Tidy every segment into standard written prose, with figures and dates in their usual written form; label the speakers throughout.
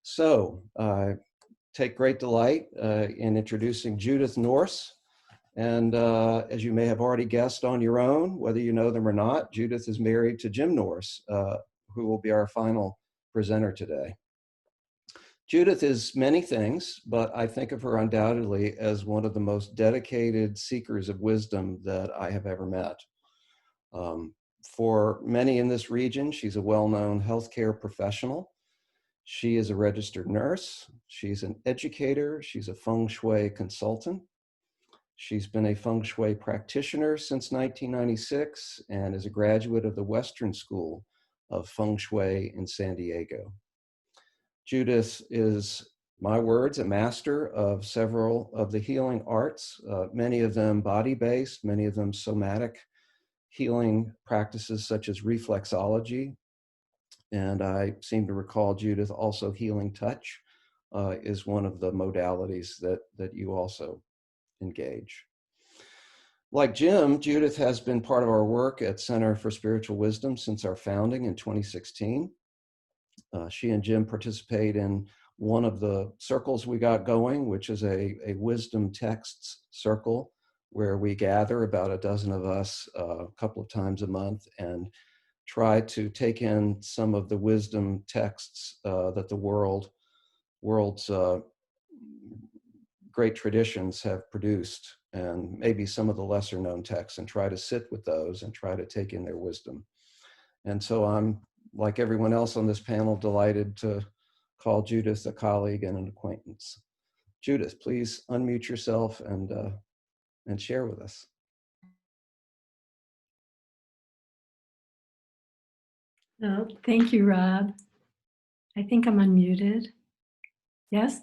Speaker 1: So, take great delight in introducing Judith Nourse. And as you may have already guessed on your own, whether you know them or not, Judith is married to Jim Nourse, who will be our final presenter today. Judith is many things, but I think of her undoubtedly as one of the most dedicated seekers of wisdom that I have ever met. For many in this region, she's a well-known healthcare professional. She is a registered nurse. She's an educator. She's a feng shui consultant. She's been a feng shui practitioner since 1996 and is a graduate of the Western School of Feng Shui in San Diego. Judith is, my words, a master of several of the healing arts, many of them body-based, many of them somatic healing practices such as reflexology. And I seem to recall Judith also healing touch is one of the modalities that you also engage. Like Jim, Judith has been part of our work at Center for Spiritual Wisdom since our founding in 2016. She and Jim participate in one of the circles we got going, which is a wisdom texts circle, where we gather about a dozen of us a couple of times a month and try to take in some of the wisdom texts that the world's great traditions have produced, and maybe some of the lesser known texts, and try to sit with those and try to take in their wisdom. And so I'm, like everyone else on this panel, delighted to call Judith a colleague and an acquaintance. Judith, please unmute yourself and share with us.
Speaker 2: Oh, thank you, Rob. I think I'm unmuted. Yes?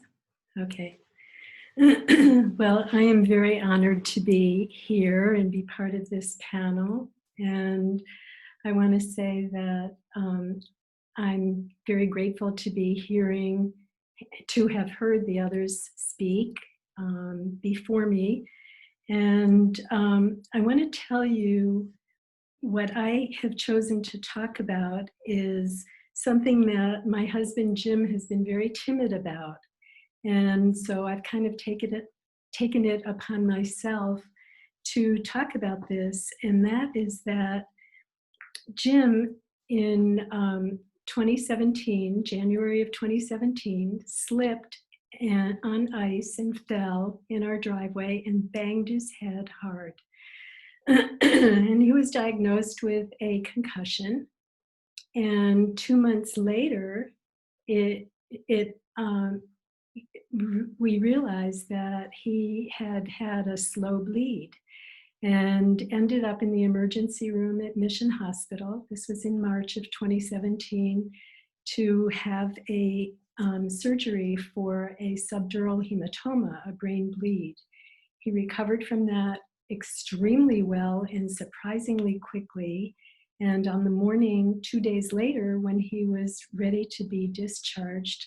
Speaker 2: Okay. Well, I am very honored to be here and be part of this panel. And I want to say that I'm very grateful to have heard the others speak before me. And I want to tell you what I have chosen to talk about is something that my husband Jim has been very timid about. And so I've kind of taken it upon myself to talk about this. And that is that Jim in 2017, January of 2017, slipped on ice and fell in our driveway and banged his head hard. And he was diagnosed with a concussion. And 2 months later, we realized that he had had a slow bleed and ended up in the emergency room at Mission Hospital. This was in March of 2017, to have a surgery for a subdural hematoma, a brain bleed. He recovered from that extremely well and surprisingly quickly. And on the morning, 2 days later, when he was ready to be discharged,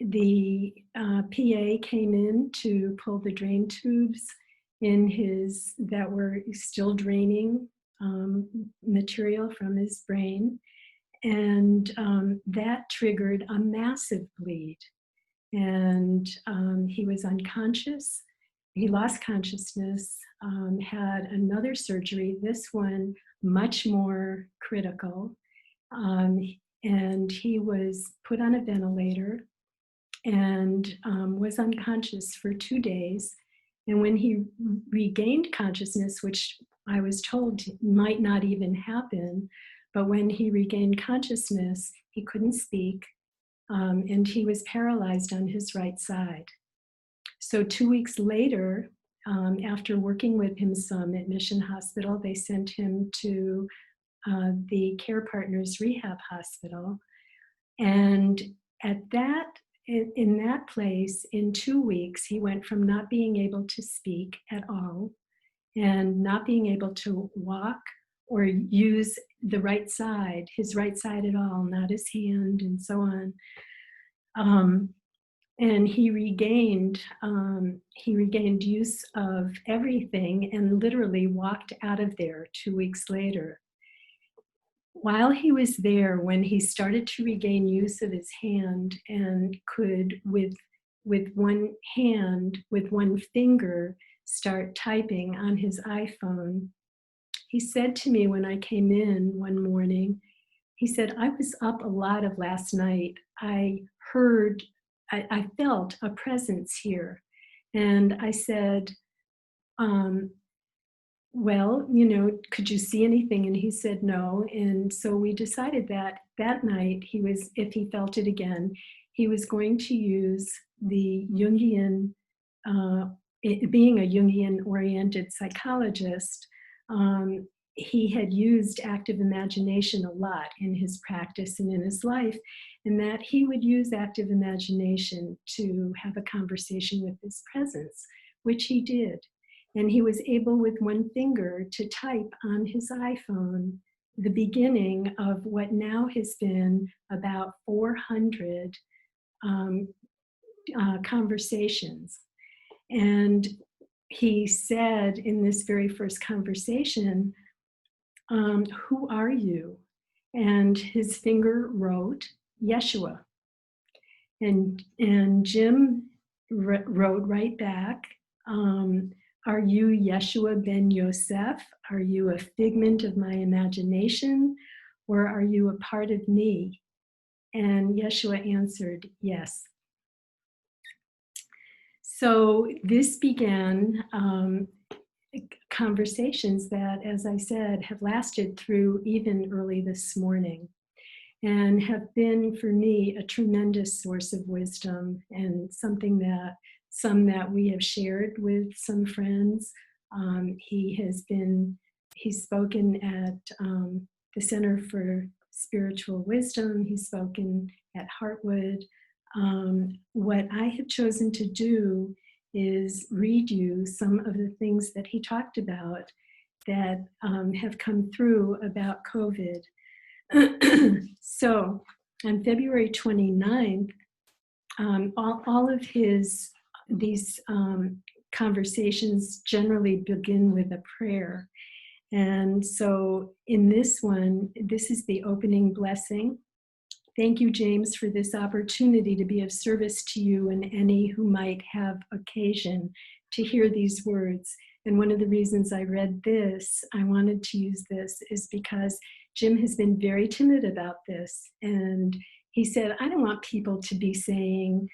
Speaker 2: the PA came in to pull the drain tubes that were still draining material from his brain. And that triggered a massive bleed. And he was unconscious. He lost consciousness, had another surgery, this one much more critical. And he was put on a ventilator and was unconscious for 2 days. And when he regained consciousness, which I was told might not even happen, but when he regained consciousness, he couldn't speak, and he was paralyzed on his right side. So 2 weeks later, after working with him some at Mission Hospital, they sent him to the Care Partners Rehab Hospital. And in that place, in 2 weeks, he went from not being able to speak at all and not being able to walk or use the right side, his right side at all, not his hand, and so on. And he regained use of everything and literally walked out of there 2 weeks later. while he was there, when he started to regain use of his hand and could, with one hand, with one finger, start typing on his iPhone, he said to me when I came in one morning, he said, I was up a lot of last night. I felt a presence here. And I said, well, could you see anything? And he said no. And so we decided that night if he felt it again, he was going to use the Jungian, being a Jungian-oriented psychologist, he had used active imagination a lot in his practice and in his life, and that he would use active imagination to have a conversation with his presence, which he did. And he was able with one finger to type on his iPhone the beginning of what now has been about 400 conversations. And he said in this very first conversation, who are you? And his finger wrote Yeshua. And Jim wrote right back, are you Yeshua ben Yosef? Are you a figment of my imagination? Or are you a part of me? And Yeshua answered, yes. So this began conversations that, as I said, have lasted through even early this morning, and have been for me a tremendous source of wisdom, and something that we have shared with some friends. He's spoken at the Center for Spiritual Wisdom. He's spoken at Heartwood. What I have chosen to do is read you some of the things that he talked about that have come through about COVID. So on February 29th, all of these conversations generally begin with a prayer. And so in this one, this is the opening blessing. Thank you, James, for this opportunity to be of service to you and any who might have occasion to hear these words. And one of the reasons I read this, I wanted to use this, is because Jim has been very timid about this. And he said, I don't want people to be saying,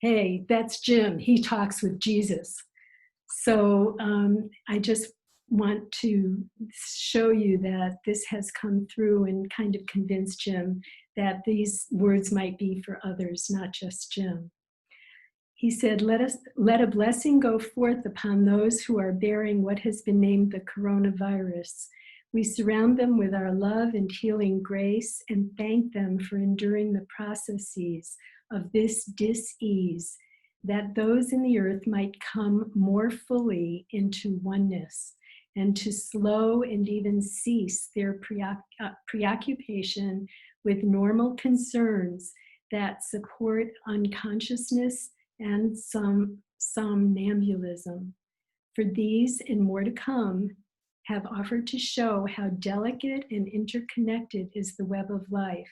Speaker 2: hey, that's Jim, he talks with Jesus. So I just want to show you that this has come through and kind of convinced Jim that these words might be for others, not just Jim. He said, let a blessing go forth upon those who are bearing what has been named the coronavirus. We surround them with our love and healing grace and thank them for enduring the processes of this dis-ease, that those in the earth might come more fully into oneness, and to slow and even cease their preoccupation with normal concerns that support unconsciousness and somnambulism. For these and more to come have offered to show how delicate and interconnected is the web of life,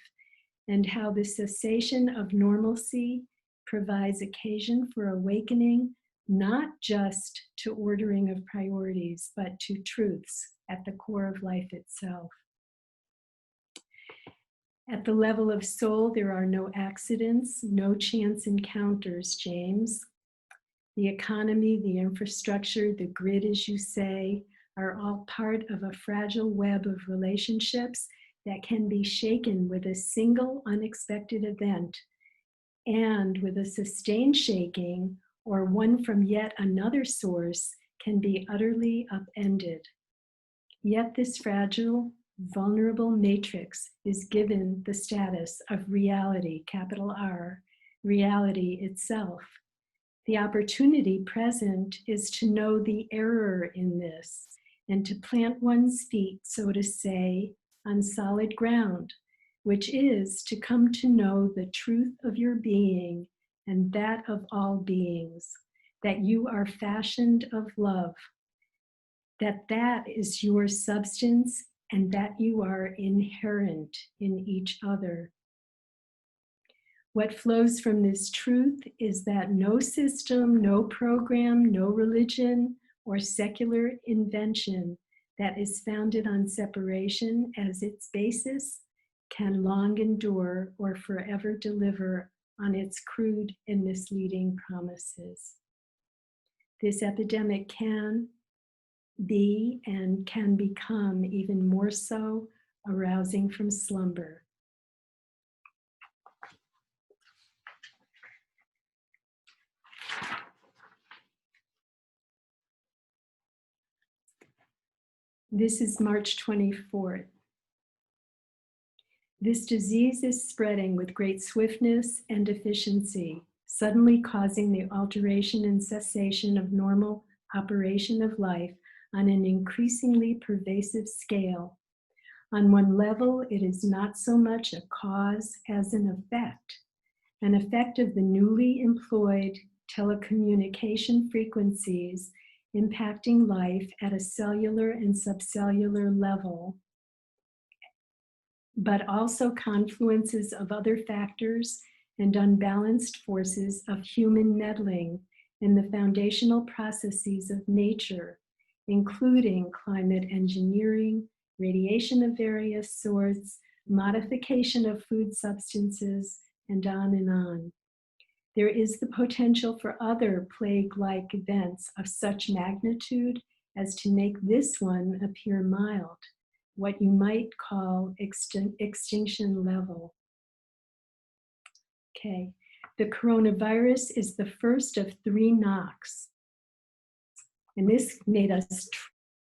Speaker 2: and how the cessation of normalcy provides occasion for awakening, not just to ordering of priorities, but to truths at the core of life itself. At the level of soul, there are no accidents, no chance encounters, James. The economy, the infrastructure, the grid, as you say, are all part of a fragile web of relationships that can be shaken with a single unexpected event, and with a sustained shaking or one from yet another source can be utterly upended. Yet this fragile, vulnerable matrix is given the status of reality, capital R, reality itself. The opportunity present is to know the error in this and to plant one's feet, so to say, on solid ground, which is to come to know the truth of your being and that of all beings, that you are fashioned of love, that is your substance and that you are inherent in each other. What flows from this truth is that no system, no program, no religion, or secular invention that is founded on separation as its basis can long endure or forever deliver on its crude and misleading promises. This epidemic can be and can become even more so arousing from slumber. This is March 24th. This disease is spreading with great swiftness and efficiency, suddenly causing the alteration and cessation of normal operation of life on an increasingly pervasive scale. On one level, it is not so much a cause as an effect of the newly employed telecommunication frequencies impacting life at a cellular and subcellular level, but also confluences of other factors and unbalanced forces of human meddling in the foundational processes of nature, including climate engineering, radiation of various sorts, modification of food substances, and on and on. There is the potential for other plague-like events of such magnitude as to make this one appear mild, what you might call extinction level. Okay, the coronavirus is the first of 3 knocks. And this made us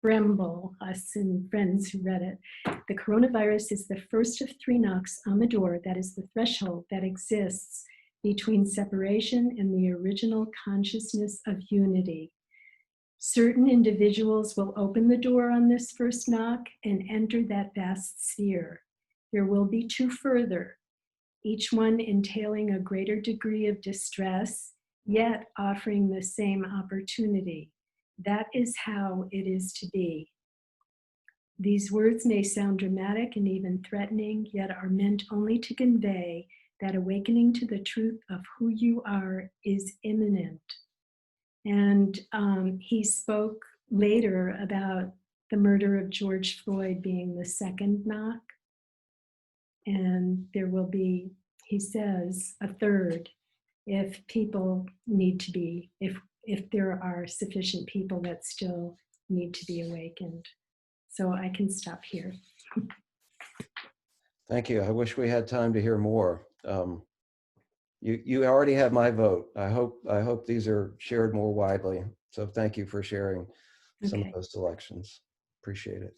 Speaker 2: tremble, us and friends who read it. The coronavirus is the first of 3 knocks on the door that is the threshold that exists between separation and the original consciousness of unity. Certain individuals will open the door on this first knock and enter that vast sphere. There will be 2 further, each one entailing a greater degree of distress, yet offering the same opportunity. That is how it is to be. These words may sound dramatic and even threatening, yet are meant only to convey that awakening to the truth of who you are is imminent. And he spoke later about the murder of George Floyd being the 2nd knock. And there will be, he says, a 3rd if people need to be, if there are sufficient people that still need to be awakened. So I can stop here.
Speaker 1: Thank you. I wish we had time to hear more. You already have my vote. I hope these are shared more widely. So thank you for sharing some of those selections. Appreciate it.